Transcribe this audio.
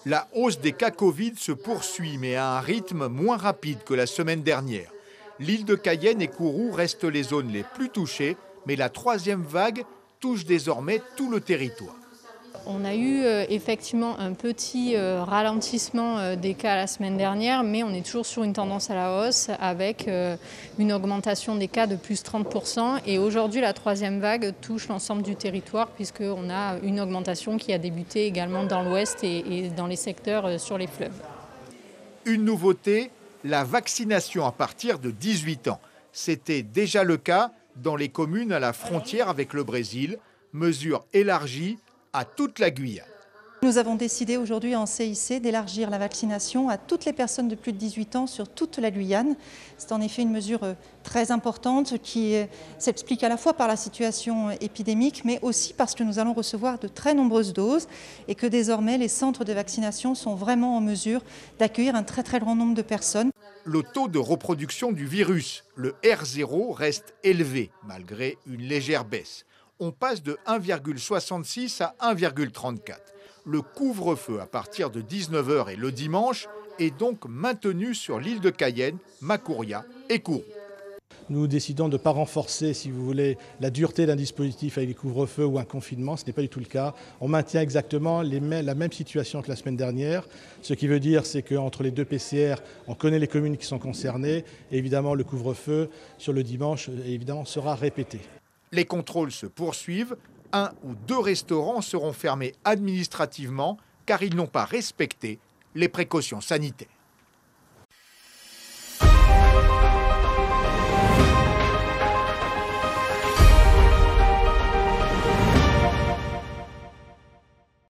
La hausse des cas Covid se poursuit, mais à un rythme moins rapide que la semaine dernière. L'île de Cayenne et Kourou restent les zones les plus touchées, mais la troisième vague touche désormais tout le territoire. On a eu effectivement un petit ralentissement des cas la semaine dernière, mais on est toujours sur une tendance à la hausse avec une augmentation des cas de plus 30%. Et aujourd'hui, la troisième vague touche l'ensemble du territoire puisqu'on a une augmentation qui a débuté également dans l'ouest et dans les secteurs sur les fleuves. Une nouveauté, la vaccination à partir de 18 ans. C'était déjà le cas dans les communes à la frontière avec le Brésil, mesure élargie à toute la Guyane. Nous avons décidé aujourd'hui en CIC d'élargir la vaccination à toutes les personnes de plus de 18 ans sur toute la Guyane. C'est en effet une mesure très importante qui s'explique à la fois par la situation épidémique, mais aussi parce que nous allons recevoir de très nombreuses doses et que désormais les centres de vaccination sont vraiment en mesure d'accueillir un très grand nombre de personnes. Le taux de reproduction du virus, le R0, reste élevé malgré une légère baisse. On passe de 1,66 à 1,34. Le couvre-feu à partir de 19h et le dimanche est donc maintenu sur l'île de Cayenne, Makouria et Kourou. Nous décidons de ne pas renforcer, si vous voulez, la dureté d'un dispositif avec des couvre-feux ou un confinement. Ce n'est pas du tout le cas. On maintient exactement la même situation que la semaine dernière. Ce qui veut dire, c'est qu'entre les deux PCR, on connaît les communes qui sont concernées. Et évidemment, le couvre-feu sur le dimanche évidemment, sera répété. Les contrôles se poursuivent. 1 ou 2 restaurants seront fermés administrativement car ils n'ont pas respecté les précautions sanitaires.